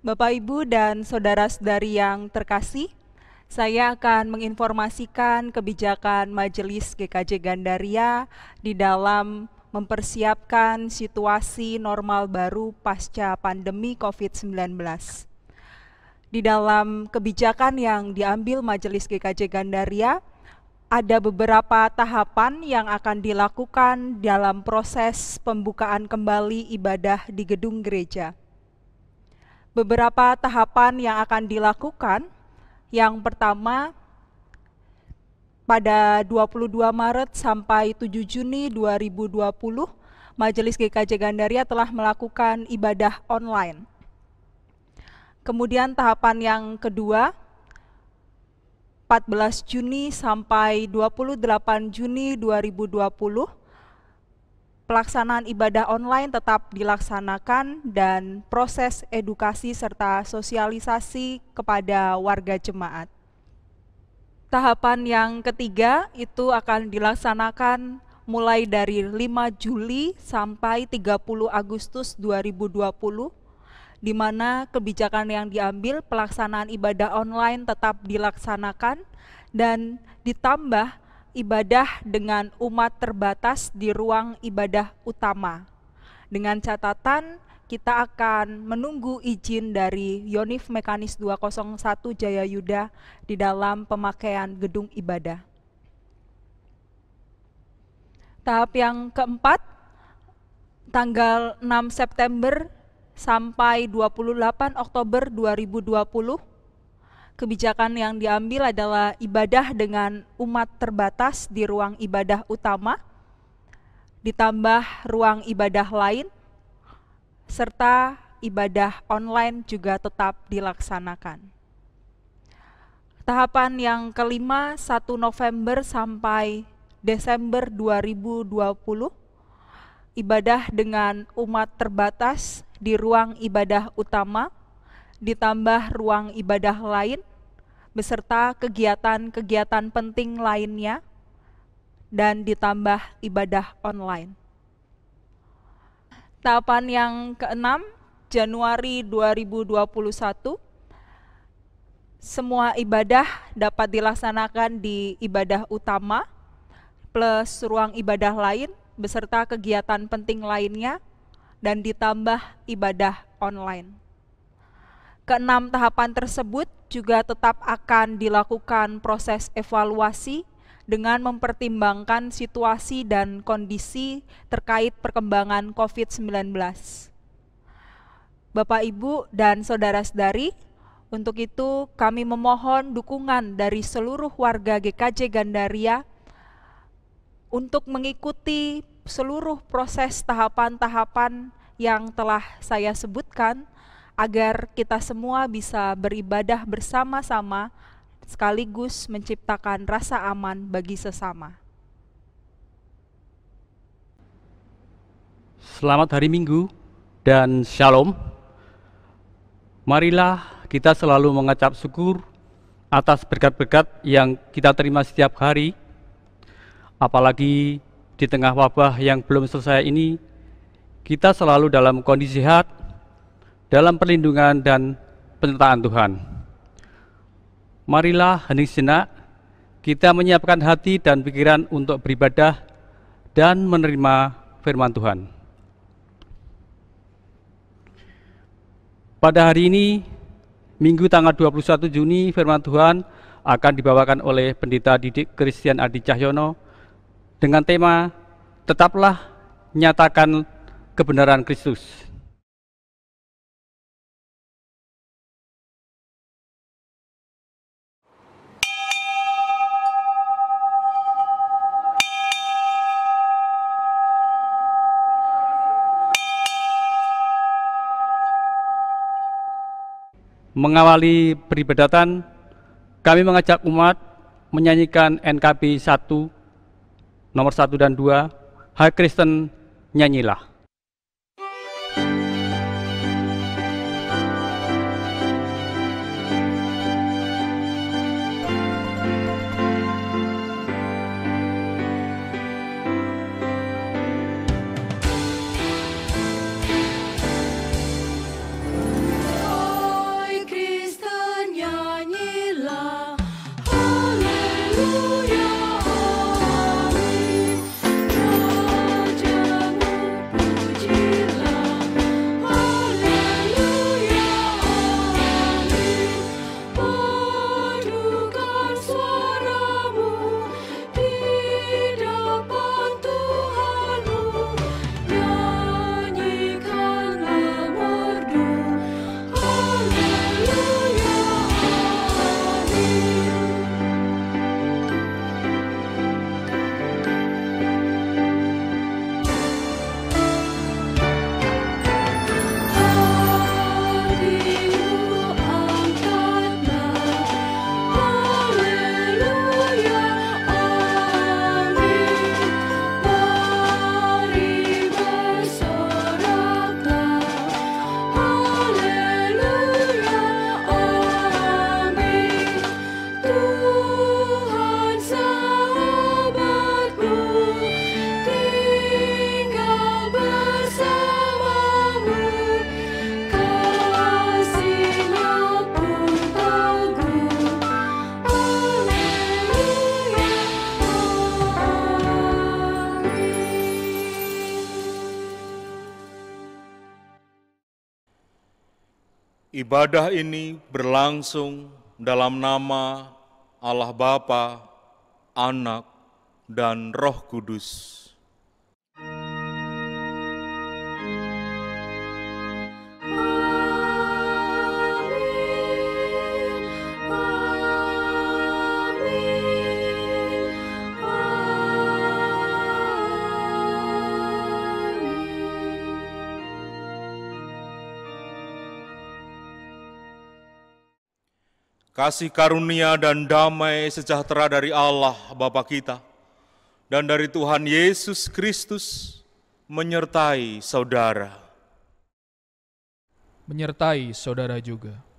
Bapak, Ibu, dan saudara-saudari yang terkasih, saya akan menginformasikan kebijakan Majelis GKJ Gandaria di dalam mempersiapkan situasi normal baru pasca pandemi COVID-19. Di dalam kebijakan yang diambil Majelis GKJ Gandaria, ada beberapa tahapan yang akan dilakukan dalam proses pembukaan kembali ibadah di gedung gereja. Beberapa tahapan yang akan dilakukan, yang pertama, pada 22 Maret sampai 7 Juni 2020, Majelis GKJ Gandaria telah melakukan ibadah online. Kemudian tahapan yang kedua, 14 Juni sampai 28 Juni 2020, pelaksanaan ibadah online tetap dilaksanakan dan proses edukasi serta sosialisasi kepada warga jemaat. Tahapan yang ketiga itu akan dilaksanakan mulai dari 5 Juli sampai 30 Agustus 2020, di mana kebijakan yang diambil pelaksanaan ibadah online tetap dilaksanakan dan ditambah ibadah dengan umat terbatas di ruang ibadah utama. Dengan catatan kita akan menunggu izin dari Yonif Mekanis 201 Jayayuda di dalam pemakaian gedung ibadah. Tahap yang keempat, tanggal 6 September sampai 28 Oktober 2020, kebijakan yang diambil adalah ibadah dengan umat terbatas di ruang ibadah utama, ditambah ruang ibadah lain, serta ibadah online juga tetap dilaksanakan. Tahapan yang kelima, 1 November sampai Desember 2020, ibadah dengan umat terbatas di ruang ibadah utama, ditambah ruang ibadah lain, beserta kegiatan-kegiatan penting lainnya, dan ditambah ibadah online. Tahapan yang keenam, Januari 2021, semua ibadah dapat dilaksanakan di ibadah utama, plus ruang ibadah lain, beserta kegiatan penting lainnya, dan ditambah ibadah online. Keenam tahapan tersebut juga tetap akan dilakukan proses evaluasi dengan mempertimbangkan situasi dan kondisi terkait perkembangan COVID-19. Bapak, Ibu, dan saudara-saudari, untuk itu kami memohon dukungan dari seluruh warga GKJ Gandaria untuk mengikuti seluruh proses tahapan-tahapan yang telah saya sebutkan agar kita semua bisa beribadah bersama-sama sekaligus menciptakan rasa aman bagi sesama. Selamat hari Minggu dan Shalom. Marilah kita selalu mengucap syukur atas berkat-berkat yang kita terima setiap hari, apalagi di tengah wabah yang belum selesai ini, kita selalu dalam kondisi sehat, dalam perlindungan dan penyertaan Tuhan. Marilah hening sejenak, kita menyiapkan hati dan pikiran untuk beribadah dan menerima firman Tuhan. Pada hari ini, Minggu tanggal 21 Juni, firman Tuhan akan dibawakan oleh Pendeta Didik Christian Adi Cahyono dengan tema "Tetaplah nyatakan kebenaran Kristus". Mengawali peribadatan, kami mengajak umat menyanyikan NKB 1 nomor 1 dan 2, Hai Kristen, nyanyilah. Ibadah ini berlangsung dalam nama Allah Bapa, Anak, dan Roh Kudus. Kasih karunia dan damai sejahtera dari Allah Bapa kita dan dari Tuhan Yesus Kristus menyertai saudara. Menyertai saudara juga.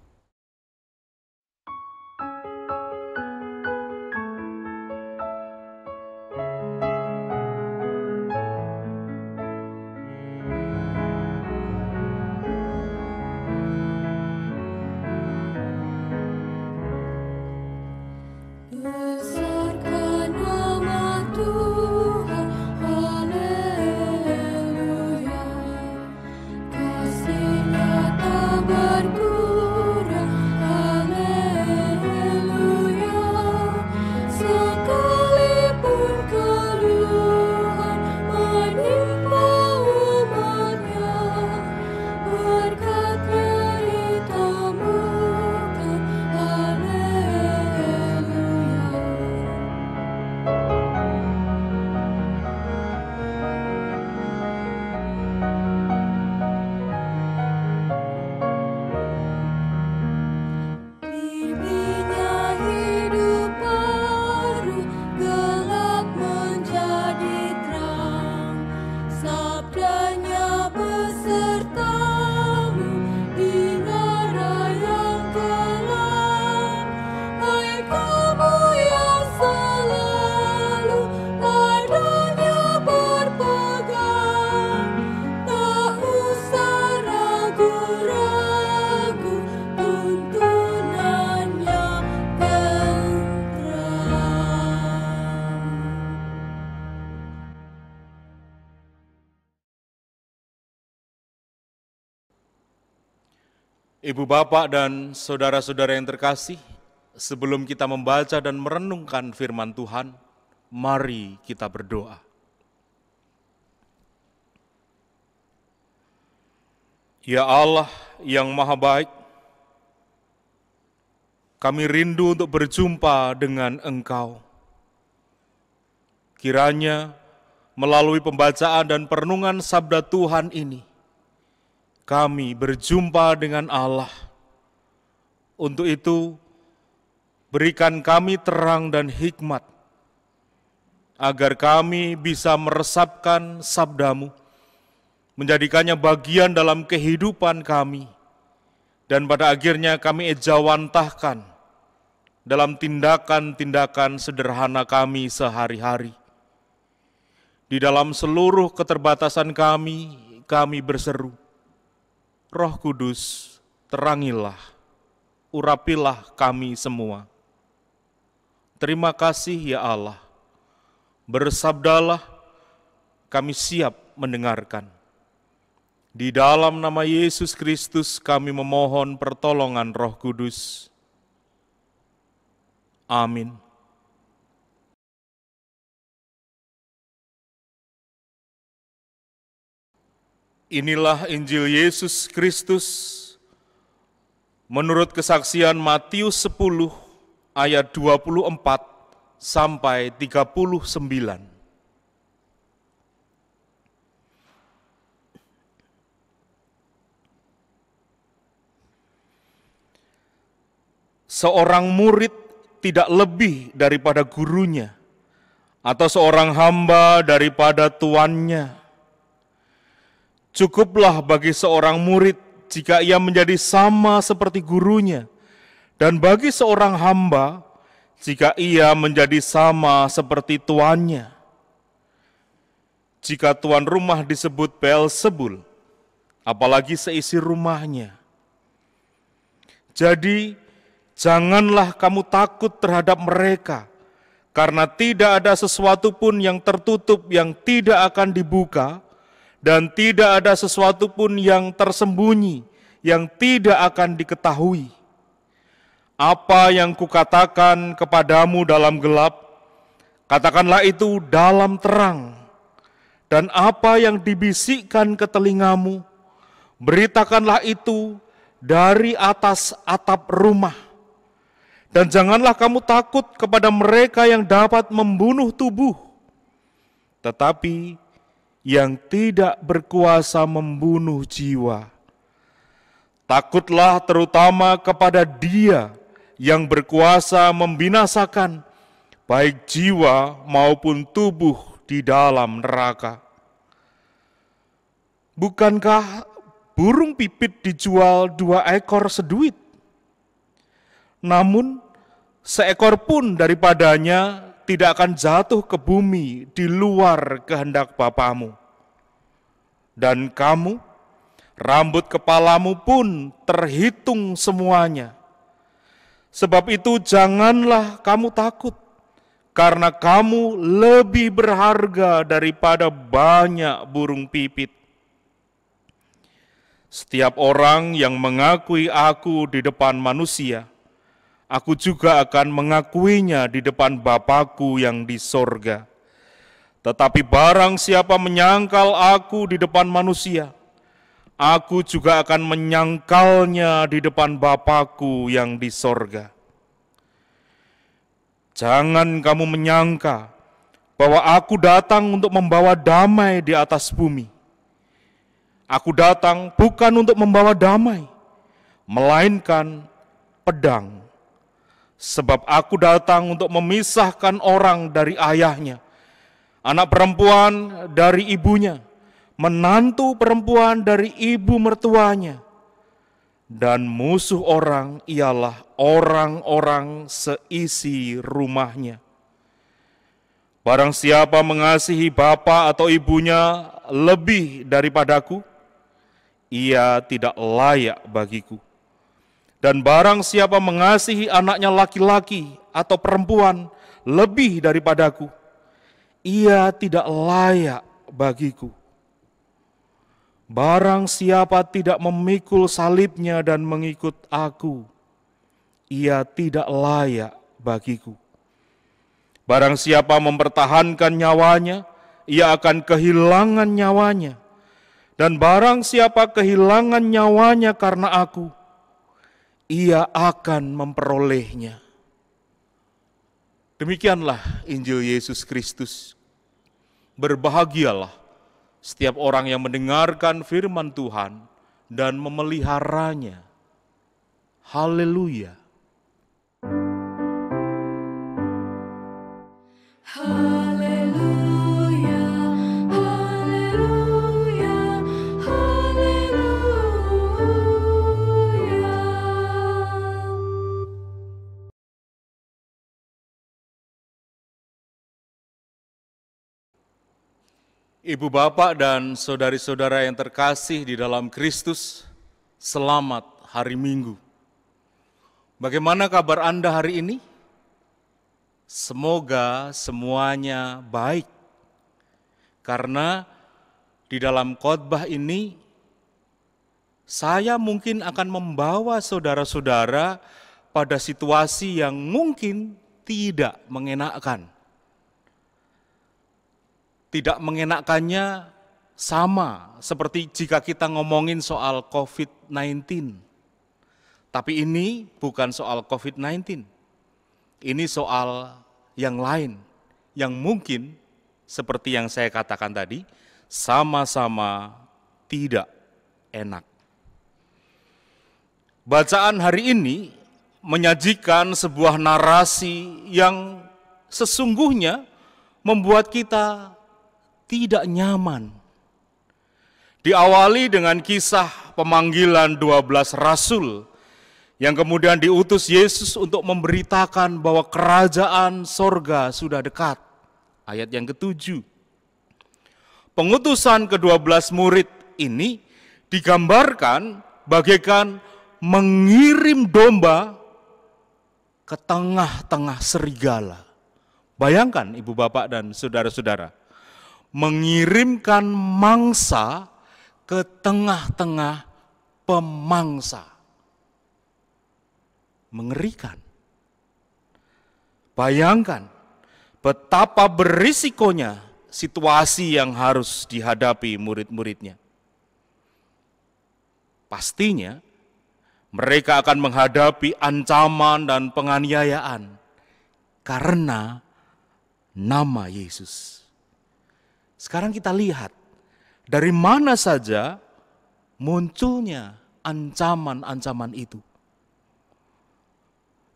Ibu bapak dan saudara-saudara yang terkasih, sebelum kita membaca dan merenungkan firman Tuhan, mari kita berdoa. Ya Allah yang Maha Baik, kami rindu untuk berjumpa dengan Engkau. Kiranya melalui pembacaan dan perenungan sabda Tuhan ini, kami berjumpa dengan Allah. Untuk itu, berikan kami terang dan hikmat, agar kami bisa meresapkan sabda-Mu, menjadikannya bagian dalam kehidupan kami, dan pada akhirnya kami ejawantahkan dalam tindakan-tindakan sederhana kami sehari-hari. Di dalam seluruh keterbatasan kami berseru, Roh Kudus, terangilah, urapilah kami semua. Terima kasih ya Allah, bersabdalah, kami siap mendengarkan. Di dalam nama Yesus Kristus kami memohon pertolongan Roh Kudus. Amin. Inilah Injil Yesus Kristus menurut kesaksian Matius 10 ayat 24 sampai 39. Seorang murid tidak lebih daripada gurunya, atau seorang hamba daripada tuannya. Cukuplah bagi seorang murid jika ia menjadi sama seperti gurunya, dan bagi seorang hamba jika ia menjadi sama seperti tuannya. Jika tuan rumah disebut Beelzebul, apalagi seisi rumahnya. Jadi, janganlah kamu takut terhadap mereka, karena tidak ada sesuatu pun yang tertutup yang tidak akan dibuka, dan tidak ada sesuatu pun yang tersembunyi yang tidak akan diketahui. Apa yang kukatakan kepadamu dalam gelap, katakanlah itu dalam terang. Dan apa yang dibisikkan ke telingamu, beritakanlah itu dari atas atap rumah. Dan janganlah kamu takut kepada mereka yang dapat membunuh tubuh, tetapi yang tidak berkuasa membunuh jiwa. Takutlah terutama kepada Dia yang berkuasa membinasakan baik jiwa maupun tubuh di dalam neraka. Bukankah burung pipit dijual 2 ekor seduit? Namun seekor pun daripadanya tidak akan jatuh ke bumi di luar kehendak Bapamu. Dan kamu, rambut kepalamu pun terhitung semuanya. Sebab itu janganlah kamu takut, karena kamu lebih berharga daripada banyak burung pipit. Setiap orang yang mengakui aku di depan manusia, aku juga akan mengakuinya di depan Bapa-Ku yang di sorga. Tetapi barang siapa menyangkal aku di depan manusia, aku juga akan menyangkalnya di depan Bapa-Ku yang di sorga. Jangan kamu menyangka bahwa aku datang untuk membawa damai di atas bumi. Aku datang bukan untuk membawa damai, melainkan pedang. Sebab aku datang untuk memisahkan orang dari ayahnya, anak perempuan dari ibunya, menantu perempuan dari ibu mertuanya, dan musuh orang ialah orang-orang seisi rumahnya. Barang siapa mengasihi bapa atau ibunya lebih daripadaku, ia tidak layak bagiku. Dan barang siapa mengasihi anaknya laki-laki atau perempuan lebih daripadaku, ia tidak layak bagiku. Barang siapa tidak memikul salibnya dan mengikut aku, ia tidak layak bagiku. Barang siapa mempertahankan nyawanya, ia akan kehilangan nyawanya. Dan barang siapa kehilangan nyawanya karena aku, ia akan memperolehnya. Demikianlah Injil Yesus Kristus. Berbahagialah setiap orang yang mendengarkan firman Tuhan dan memeliharanya. Haleluya. Haleluya, haleluya, haleluya. Ibu bapak dan saudari-saudara yang terkasih di dalam Kristus, selamat hari Minggu. Bagaimana kabar Anda hari ini? Semoga semuanya baik. Karena di dalam khotbah ini, saya mungkin akan membawa saudara-saudara pada situasi yang mungkin tidak mengenakkan. Tidak mengenakannya sama seperti jika kita ngomongin soal COVID-19. Tapi ini bukan soal COVID-19. Ini soal yang lain, yang mungkin seperti yang saya katakan tadi, sama-sama tidak enak. Bacaan hari ini menyajikan sebuah narasi yang sesungguhnya membuat kita tidak nyaman. Diawali dengan kisah pemanggilan 12 rasul yang kemudian diutus Yesus untuk memberitakan bahwa kerajaan sorga sudah dekat. Ayat yang ke-7. Pengutusan ke-12 murid ini digambarkan bagaikan mengirim domba ke tengah-tengah serigala. Bayangkan ibu bapak dan saudara-saudara, mengirimkan mangsa ke tengah-tengah pemangsa. Mengerikan. Bayangkan betapa berisikonya situasi yang harus dihadapi murid-muridnya. Pastinya mereka akan menghadapi ancaman dan penganiayaan karena nama Yesus. Sekarang kita lihat dari mana saja munculnya ancaman-ancaman itu.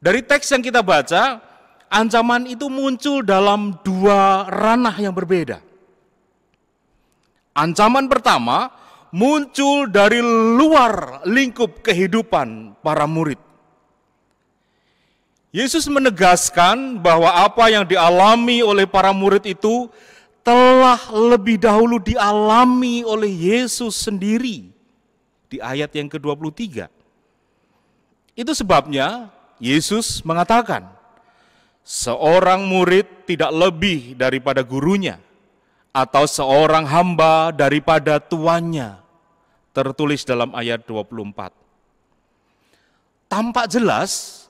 Dari teks yang kita baca, ancaman itu muncul dalam dua ranah yang berbeda. Ancaman pertama muncul dari luar lingkup kehidupan para murid. Yesus menegaskan bahwa apa yang dialami oleh para murid itu telah lebih dahulu dialami oleh Yesus sendiri di ayat yang ke-23. Itu sebabnya Yesus mengatakan, seorang murid tidak lebih daripada gurunya, atau seorang hamba daripada tuannya. Tertulis dalam ayat 24. Tampak jelas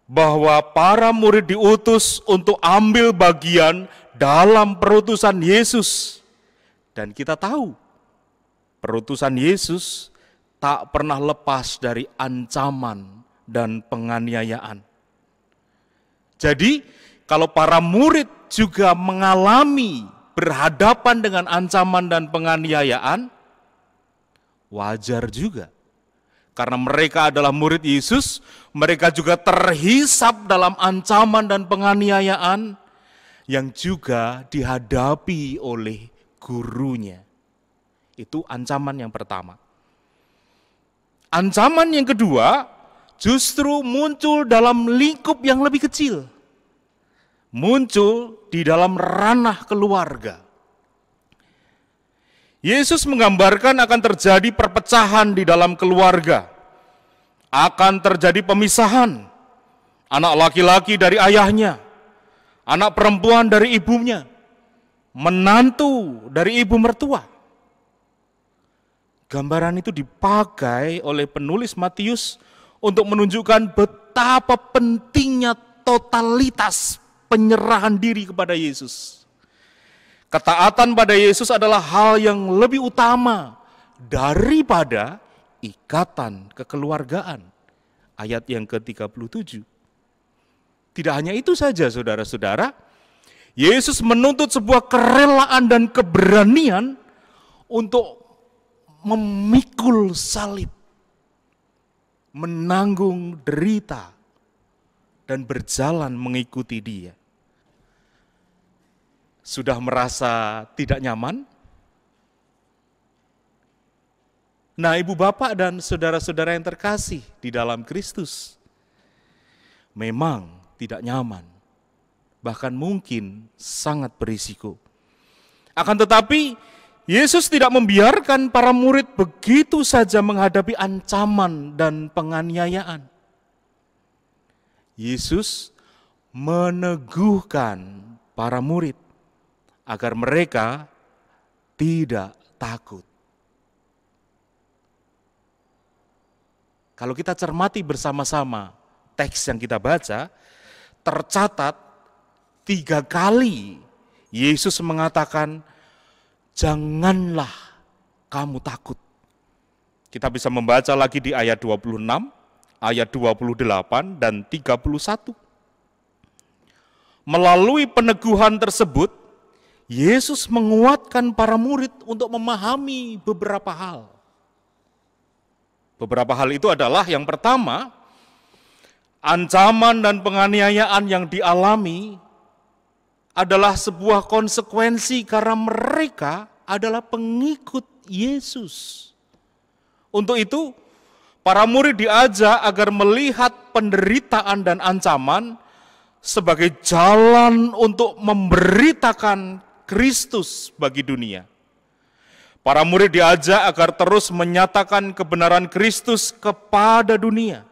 bahwa para murid diutus untuk ambil bagian dalam perutusan Yesus. Dan kita tahu, perutusan Yesus tak pernah lepas dari ancaman dan penganiayaan. Jadi, kalau para murid juga mengalami berhadapan dengan ancaman dan penganiayaan, wajar juga. Karena mereka adalah murid Yesus, mereka juga terhisap dalam ancaman dan penganiayaan yang juga dihadapi oleh gurunya. Itu ancaman yang pertama. Ancaman yang kedua justru muncul dalam lingkup yang lebih kecil. Muncul di dalam ranah keluarga. Yesus menggambarkan akan terjadi perpecahan di dalam keluarga. Akan terjadi pemisahan. Anak laki-laki dari ayahnya. Anak perempuan dari ibunya. Menantu dari ibu mertua. Gambaran itu dipakai oleh penulis Matius untuk menunjukkan betapa pentingnya totalitas penyerahan diri kepada Yesus. Ketaatan pada Yesus adalah hal yang lebih utama daripada ikatan kekeluargaan. Ayat yang ke-37. Tidak hanya itu saja, saudara-saudara. Yesus menuntut sebuah kerelaan dan keberanian untuk memikul salib, menanggung derita, dan berjalan mengikuti Dia. Sudah merasa tidak nyaman? Nah, ibu bapak dan saudara-saudara yang terkasih di dalam Kristus, memang tidak nyaman, bahkan mungkin sangat berisiko. Akan tetapi, Yesus tidak membiarkan para murid begitu saja menghadapi ancaman dan penganiayaan. Yesus meneguhkan para murid agar mereka tidak takut. Kalau kita cermati bersama-sama teks yang kita baca, tercatat 3 kali Yesus mengatakan, janganlah kamu takut. Kita bisa membaca lagi di ayat 26, ayat 28, dan 31. Melalui peneguhan tersebut, Yesus menguatkan para murid untuk memahami beberapa hal. Beberapa hal itu adalah yang pertama, ancaman dan penganiayaan yang dialami adalah sebuah konsekuensi karena mereka adalah pengikut Yesus. Untuk itu, para murid diajak agar melihat penderitaan dan ancaman sebagai jalan untuk memberitakan Kristus bagi dunia. Para murid diajak agar terus menyatakan kebenaran Kristus kepada dunia.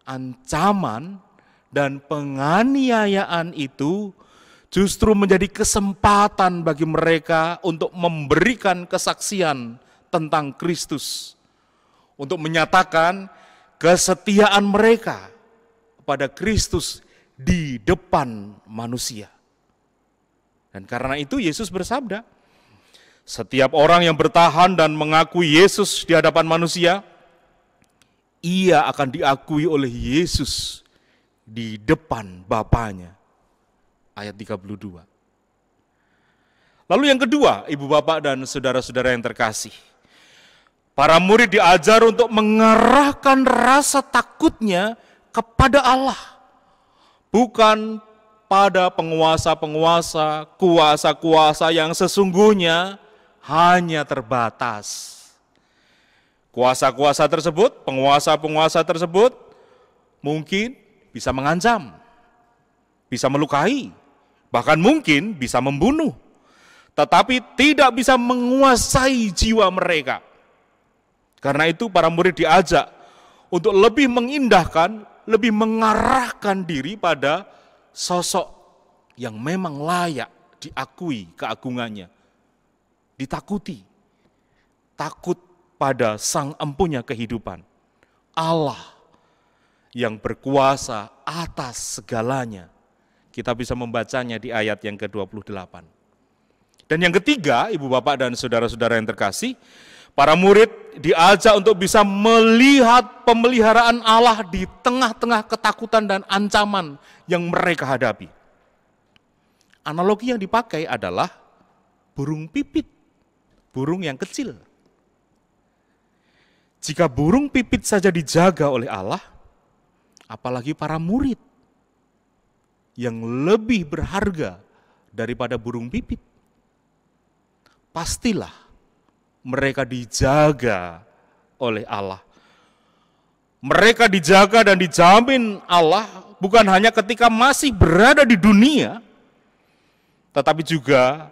Ancaman dan penganiayaan itu justru menjadi kesempatan bagi mereka untuk memberikan kesaksian tentang Kristus untuk menyatakan kesetiaan mereka pada Kristus di depan manusia. Dan karena itu Yesus bersabda, setiap orang yang bertahan dan mengakui Yesus di hadapan manusia, ia akan diakui oleh Yesus di depan Bapanya. Ayat 32. Lalu yang kedua, Ibu Bapak dan saudara-saudara yang terkasih, para murid diajar untuk mengarahkan rasa takutnya kepada Allah, bukan pada penguasa-penguasa, kuasa-kuasa yang sesungguhnya hanya terbatas. Kuasa-kuasa tersebut, penguasa-penguasa tersebut mungkin bisa mengancam, bisa melukai, bahkan mungkin bisa membunuh, tetapi tidak bisa menguasai jiwa mereka. Karena itu para murid diajak untuk lebih mengindahkan, lebih mengarahkan diri pada sosok yang memang layak diakui keagungannya, ditakuti, takut pada Sang Empunya kehidupan, Allah yang berkuasa atas segalanya. Kita bisa membacanya di ayat yang ke-28. Dan yang ketiga, Ibu Bapak dan saudara-saudara yang terkasih, para murid diajak untuk bisa melihat pemeliharaan Allah di tengah-tengah ketakutan dan ancaman yang mereka hadapi. Analogi yang dipakai adalah burung pipit, burung yang kecil. Jika burung pipit saja dijaga oleh Allah, apalagi para murid yang lebih berharga daripada burung pipit, pastilah mereka dijaga oleh Allah. Mereka dijaga dan dijamin Allah bukan hanya ketika masih berada di dunia, tetapi juga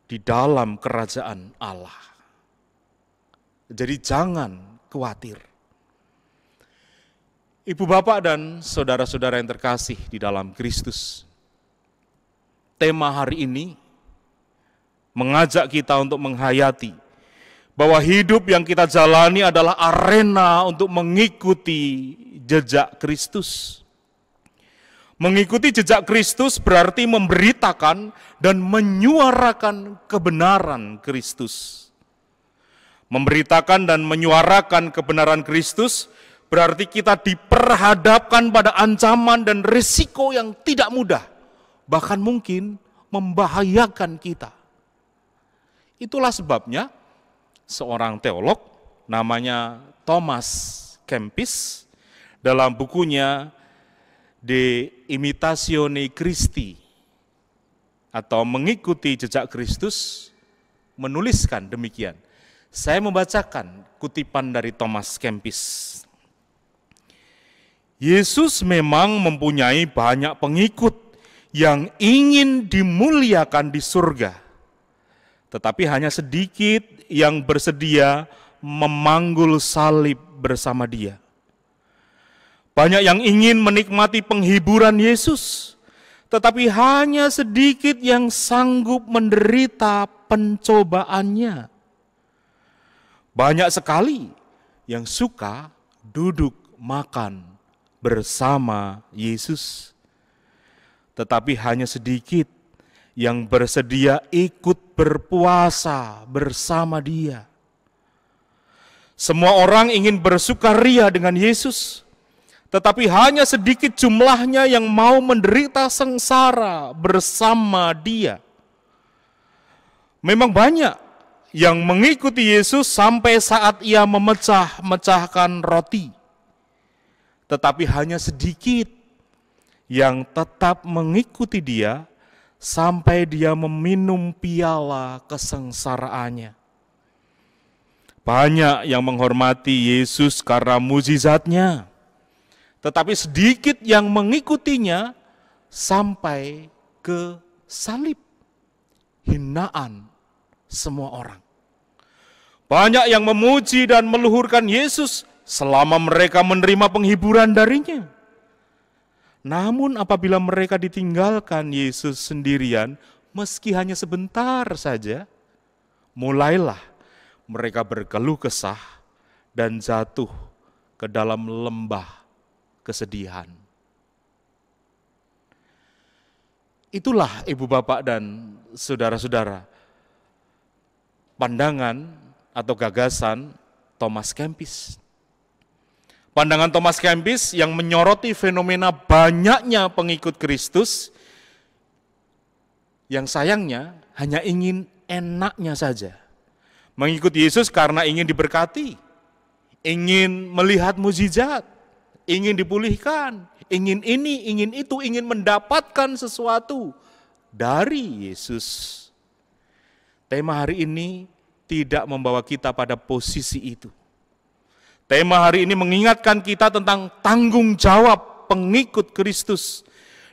di dalam kerajaan Allah. Jadi jangan khawatir. Ibu Bapak dan saudara-saudara yang terkasih di dalam Kristus, tema hari ini mengajak kita untuk menghayati bahwa hidup yang kita jalani adalah arena untuk mengikuti jejak Kristus. Mengikuti jejak Kristus berarti memberitakan dan menyuarakan kebenaran Kristus. Memberitakan dan menyuarakan kebenaran Kristus berarti kita diperhadapkan pada ancaman dan risiko yang tidak mudah, bahkan mungkin membahayakan kita. Itulah sebabnya seorang teolog namanya Thomas Kempis dalam bukunya De Imitatione Christi atau Mengikuti Jejak Kristus menuliskan demikian. Saya membacakan kutipan dari Thomas Kempis. Yesus memang mempunyai banyak pengikut yang ingin dimuliakan di surga, tetapi hanya sedikit yang bersedia memanggul salib bersama Dia. Banyak yang ingin menikmati penghiburan Yesus, tetapi hanya sedikit yang sanggup menderita pencobaannya. Banyak sekali yang suka duduk makan bersama Yesus, tetapi hanya sedikit yang bersedia ikut berpuasa bersama Dia. Semua orang ingin bersukaria dengan Yesus, tetapi hanya sedikit jumlahnya yang mau menderita sengsara bersama Dia. Memang banyak yang mengikuti Yesus sampai saat Ia memecah-mecahkan roti, tetapi hanya sedikit yang tetap mengikuti Dia sampai Dia meminum piala kesengsaraannya. Banyak yang menghormati Yesus karena mujizatnya, tetapi sedikit yang mengikutinya sampai ke salib, hinaan semua orang. Banyak yang memuji dan meluhurkan Yesus selama mereka menerima penghiburan darinya. Namun apabila mereka ditinggalkan Yesus sendirian, meski hanya sebentar saja, mulailah mereka berkeluh kesah dan jatuh ke dalam lembah kesedihan. Itulah ibu bapak dan saudara-saudara, pandangan atau gagasan Thomas Kempis. Pandangan Thomas Kempis yang menyoroti fenomena banyaknya pengikut Kristus yang sayangnya hanya ingin enaknya saja. Mengikuti Yesus karena ingin diberkati, ingin melihat mukjizat, ingin dipulihkan, ingin ini, ingin itu, ingin mendapatkan sesuatu dari Yesus. Tema hari ini tidak membawa kita pada posisi itu. Tema hari ini mengingatkan kita tentang tanggung jawab pengikut Kristus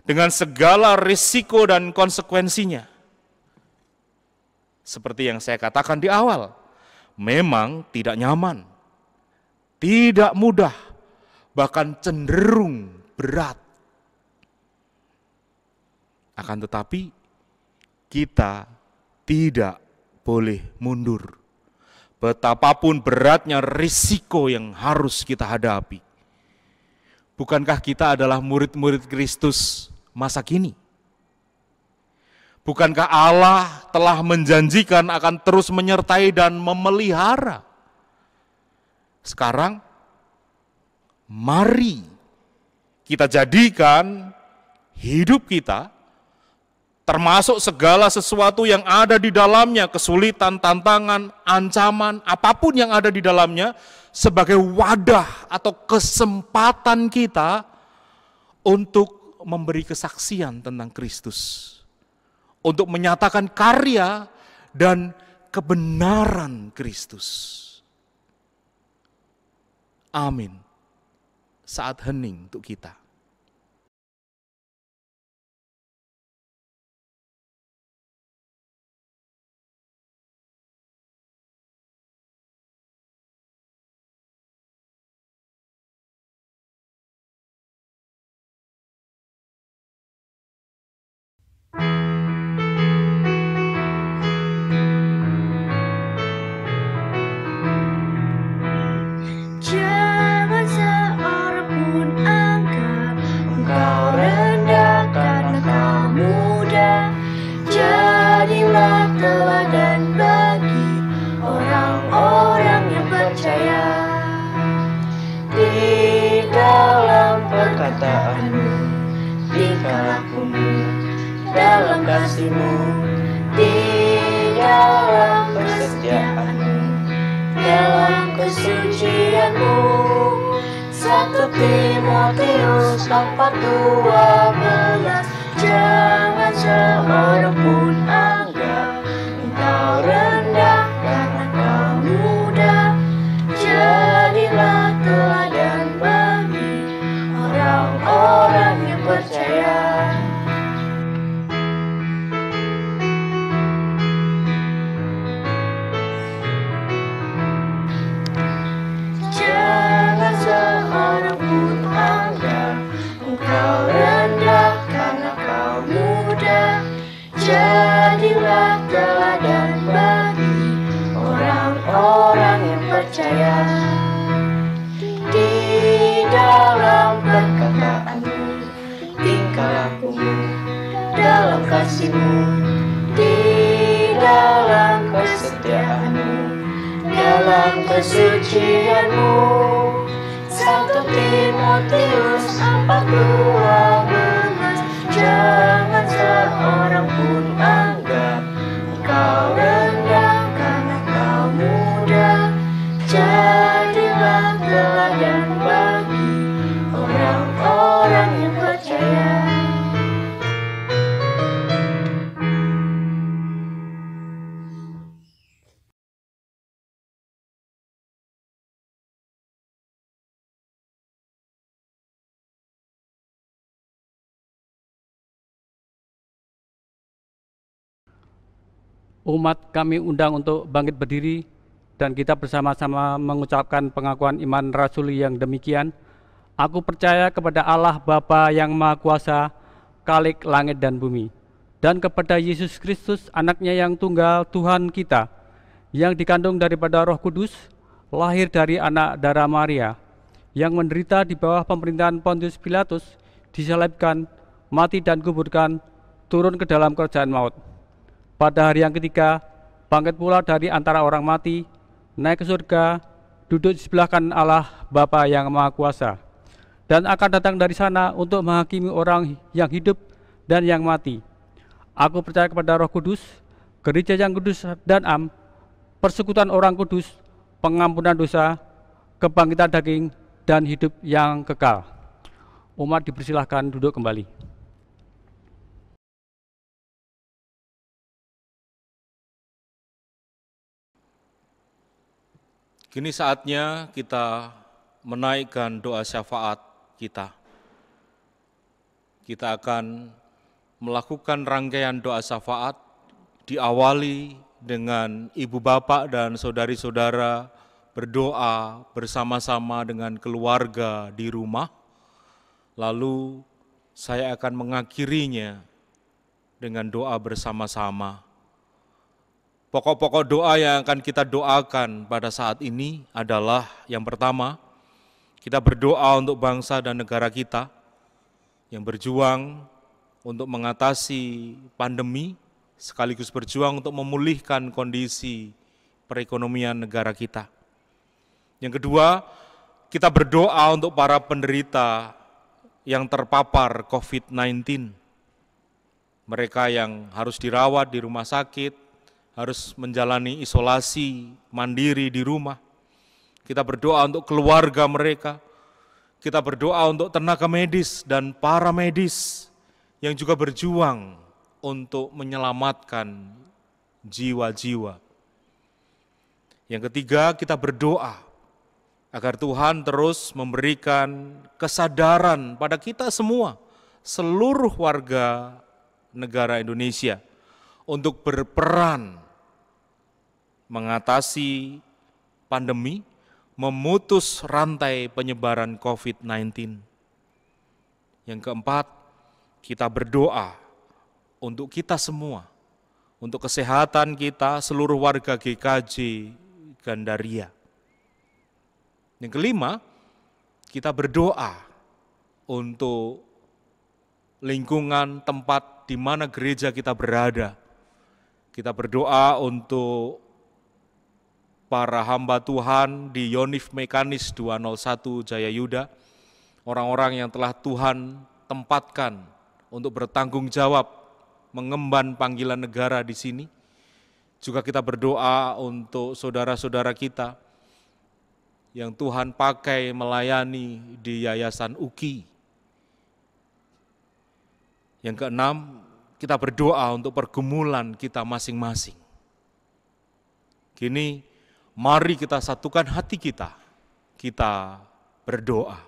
dengan segala risiko dan konsekuensinya. Seperti yang saya katakan di awal, memang tidak nyaman, tidak mudah, bahkan cenderung berat. Akan tetapi kita tidak boleh mundur. Betapapun beratnya risiko yang harus kita hadapi. Bukankah kita adalah murid-murid Kristus masa kini? Bukankah Allah telah menjanjikan akan terus menyertai dan memelihara? Sekarang, mari kita jadikan hidup kita, termasuk segala sesuatu yang ada di dalamnya, kesulitan, tantangan, ancaman, apapun yang ada di dalamnya, sebagai wadah atau kesempatan kita untuk memberi kesaksian tentang Kristus. Untuk menyatakan karya dan kebenaran Kristus. Amin. Saat hening untuk kita. Jangan seorang pun anggap engkau rendah karena kau muda. Jadilah teladan bagi orang-orang yang percaya. Di dalam perkataanmu, tingkah lakumu, dalam kasihmu, di dalam kesetiaanmu, dalam kesucianmu. 1 Timotius 4:12. Jangan seorang pun anggap engkau rendah karena kau muda. Jadilah teladan bagi orang-orang yang percaya. Jangan seorang pun anggap engkau rendah karena kau muda. Jadilah teladan bagi orang-orang yang percaya. Di dalam perkataanmu, tingkah lakumu, dalam kasihmu, di dalam kesetiaanmu, dalam kesucianmu. 1 Timotius 4:12. Jangan seorang pun anggap engkau rendah karena kau muda. Jadilah teladan bagi orang-orang yang percaya. Umat kami undang untuk bangkit berdiri dan kita bersama-sama mengucapkan pengakuan iman rasuli yang demikian. Aku percaya kepada Allah Bapa yang Maha Kuasa, Khalik langit dan bumi, dan kepada Yesus Kristus, anaknya yang tunggal, Tuhan kita, yang dikandung daripada Roh Kudus, lahir dari anak darah Maria, yang menderita di bawah pemerintahan Pontius Pilatus, disalibkan, mati dan kuburkan, turun ke dalam kerajaan maut. Pada hari yang ketiga, bangkit pula dari antara orang mati, naik ke surga, duduk di sebelah kanan Allah Bapa yang Maha Kuasa, dan akan datang dari sana untuk menghakimi orang yang hidup dan yang mati. Aku percaya kepada Roh Kudus, gereja yang kudus dan am, persekutuan orang kudus, pengampunan dosa, kebangkitan daging, dan hidup yang kekal. Umat dipersilahkan duduk kembali. Kini saatnya kita menaikkan doa syafaat kita. Kita akan melakukan rangkaian doa syafaat diawali dengan ibu bapak dan saudari-saudara berdoa bersama-sama dengan keluarga di rumah. Lalu saya akan mengakhirinya dengan doa bersama-sama. Pokok-pokok doa yang akan kita doakan pada saat ini adalah yang pertama, kita berdoa untuk bangsa dan negara kita yang berjuang untuk mengatasi pandemi, sekaligus berjuang untuk memulihkan kondisi perekonomian negara kita. Yang kedua, kita berdoa untuk para penderita yang terpapar COVID-19. Mereka yang harus dirawat di rumah sakit, harus menjalani isolasi mandiri di rumah. Kita berdoa untuk keluarga mereka. Kita berdoa untuk tenaga medis dan para medis yang juga berjuang untuk menyelamatkan jiwa-jiwa. Yang ketiga, kita berdoa agar Tuhan terus memberikan kesadaran pada kita semua, seluruh warga negara Indonesia, untuk berperan mengatasi pandemi, memutus rantai penyebaran COVID-19. Yang keempat, kita berdoa untuk kita semua, untuk kesehatan kita, seluruh warga GKJ Gandaria. Yang kelima, kita berdoa untuk lingkungan tempat di mana gereja kita berada. Kita berdoa untuk para hamba Tuhan di Yonif Mekanis 201 Jayayuda, orang-orang yang telah Tuhan tempatkan untuk bertanggung jawab mengemban panggilan negara di sini. Juga kita berdoa untuk saudara-saudara kita yang Tuhan pakai melayani di Yayasan UKI. Yang keenam, kita berdoa untuk pergumulan kita masing-masing. Kini, mari kita satukan hati kita berdoa.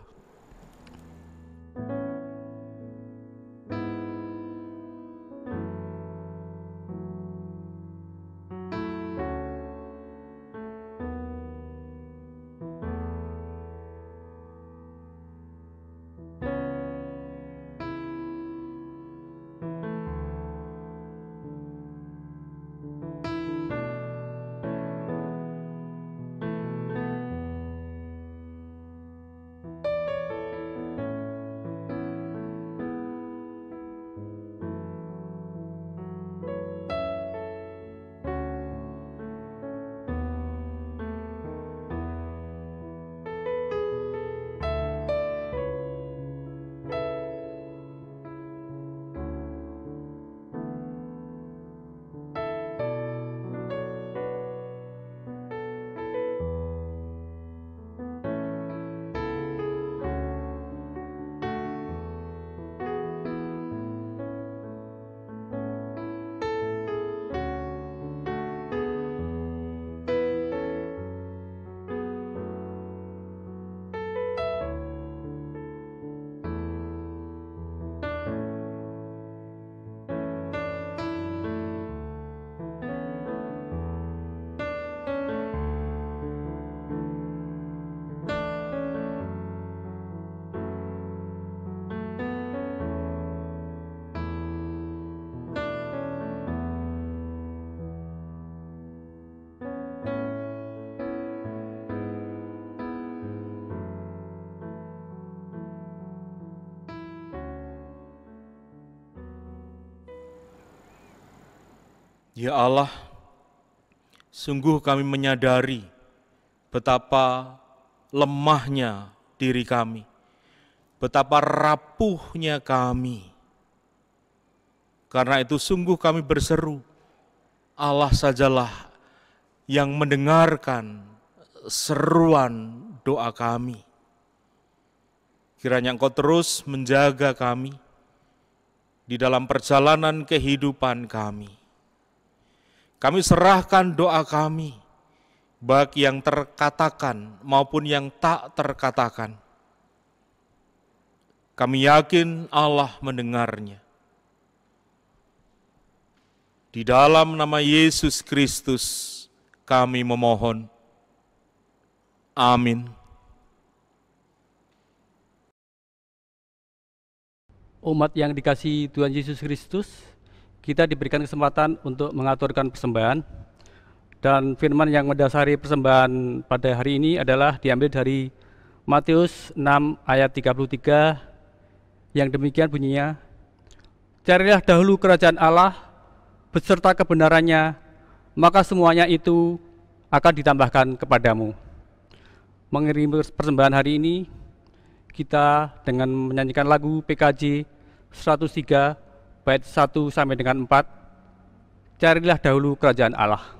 Ya Allah, sungguh kami menyadari betapa lemahnya diri kami, betapa rapuhnya kami. Karena itu sungguh kami berseru, Allah sajalah yang mendengarkan seruan doa kami. Kiranya Engkau terus menjaga kami di dalam perjalanan kehidupan kami. Kami serahkan doa kami, baik yang terkatakan maupun yang tak terkatakan. Kami yakin Allah mendengarnya. Di dalam nama Yesus Kristus kami memohon. Amin. Umat yang dikasihi Tuhan Yesus Kristus, kita diberikan kesempatan untuk mengaturkan persembahan. Dan firman yang mendasari persembahan pada hari ini adalah diambil dari Matius 6 ayat 33 yang demikian bunyinya, carilah dahulu kerajaan Allah beserta kebenarannya, maka semuanya itu akan ditambahkan kepadamu. Mengiringi persembahan hari ini, kita dengan menyanyikan lagu PKJ 103 bait 1 sampai dengan 4, carilah dahulu kerajaan Allah.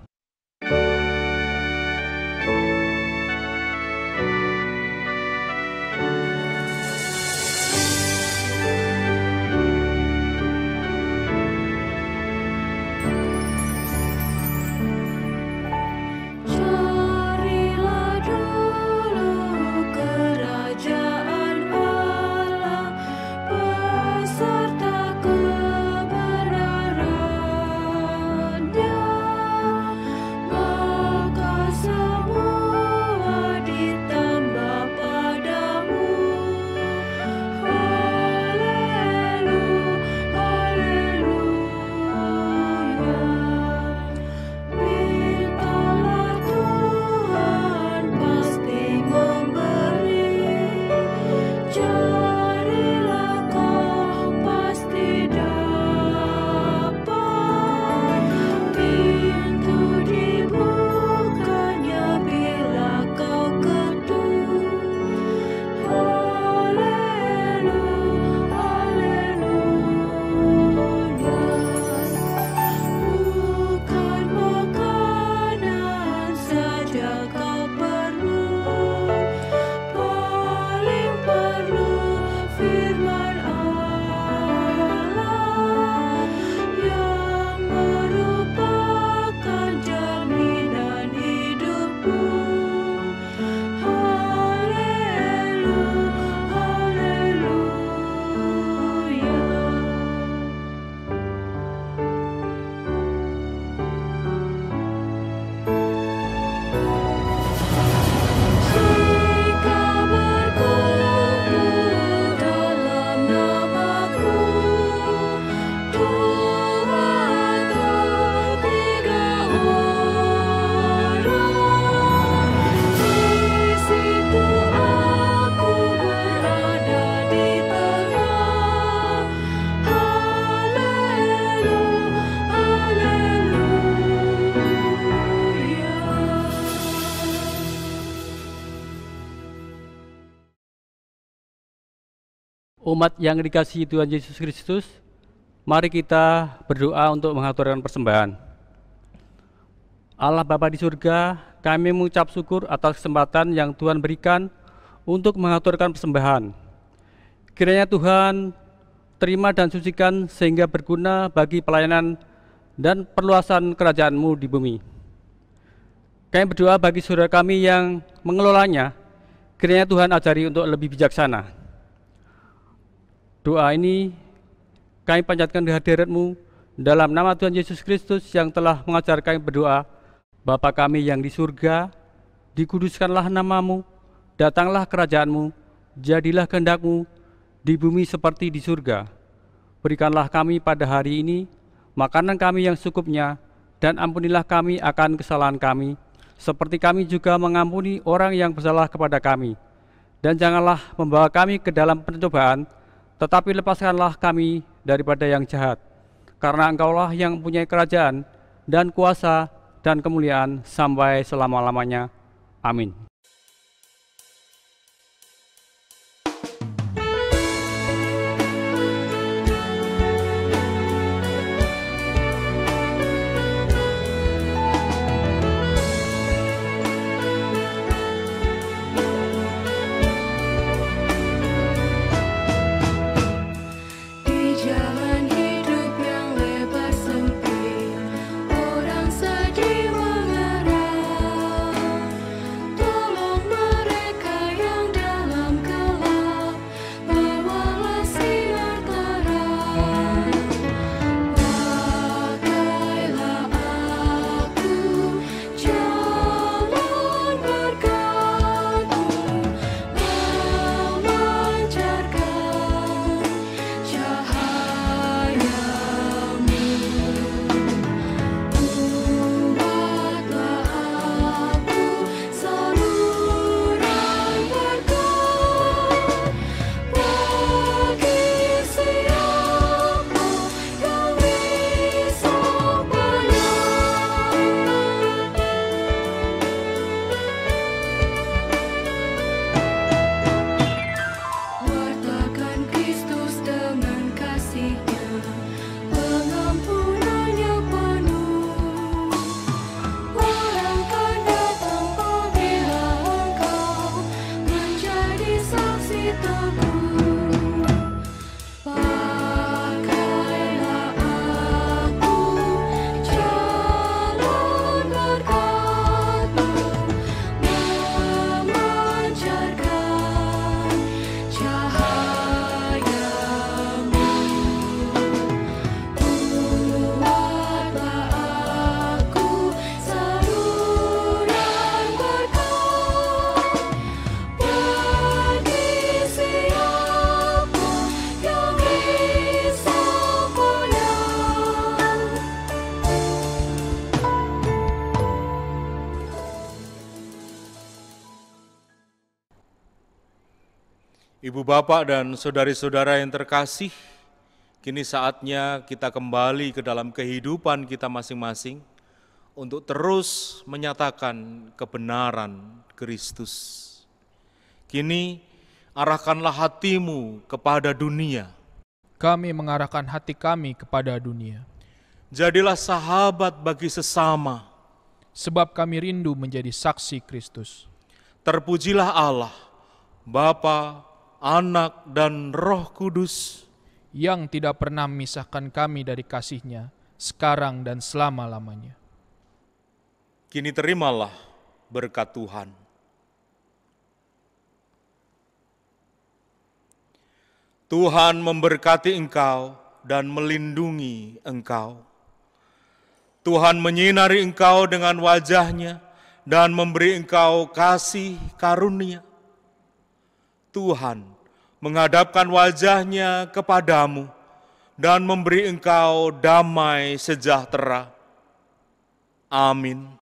Umat yang dikasihi Tuhan Yesus Kristus, mari kita berdoa untuk mengaturkan persembahan. Allah Bapa di surga, kami mengucap syukur atas kesempatan yang Tuhan berikan untuk mengaturkan persembahan. Kiranya Tuhan terima dan sucikan sehingga berguna bagi pelayanan dan perluasan kerajaan-Mu di bumi. Kami berdoa bagi saudara kami yang mengelolanya, kiranya Tuhan ajari untuk lebih bijaksana. Doa ini kami panjatkan di hadirat-Mu dalam nama Tuhan Yesus Kristus yang telah mengajar kami berdoa. Bapa kami yang di surga, dikuduskanlah nama-Mu, datanglah kerajaan-Mu, jadilah kehendak-Mu di bumi seperti di surga. Berikanlah kami pada hari ini makanan kami yang secukupnya, dan ampunilah kami akan kesalahan kami, seperti kami juga mengampuni orang yang bersalah kepada kami. Dan janganlah membawa kami ke dalam pencobaan, tetapi lepaskanlah kami daripada yang jahat. Karena Engkaulah yang mempunyai kerajaan dan kuasa, dan kemuliaan sampai selama-lamanya. Amin. Di jalan hidup yang lebar sempit, orang sedih mengerang. Tolong mereka yang dalam gelap, bawalah sinar terang. Pakailah aku, jalan berkat-Mu, memancarkan cahayamu. Buatlah aku saluran berkat bagi siapa yang bisa wartakan Kristus dengan kasih-Nya, pengampunannya penuh. Orang akan datang apabila engkau menjadi saksi teguh. Pakailah aku, jalan berkat-Mu, memancarkan cahayamu. Buatlah aku saluran berkat bagi siapa yang bisa pulang. Ibu bapak dan saudari-saudara yang terkasih, kini saatnya kita kembali ke dalam kehidupan kita masing-masing untuk terus menyatakan kebenaran Kristus. Kini arahkanlah hatimu kepada dunia. Kami mengarahkan hati kami kepada dunia, Jadilah sahabat bagi sesama. sebab kami rindu menjadi saksi Kristus. Terpujilah Allah, Bapa, Anak, dan Roh Kudus. Yang tidak pernah memisahkan kami dari kasih-Nya, sekarang dan selama-lamanya. Kini terimalah berkat Tuhan. Tuhan memberkati engkau dan melindungi engkau. Tuhan menyinari engkau dengan wajah-Nya dan memberi engkau kasih karunia. Tuhan menghadapkan wajah-Nya kepadamu dan memberi engkau damai sejahtera. Amin.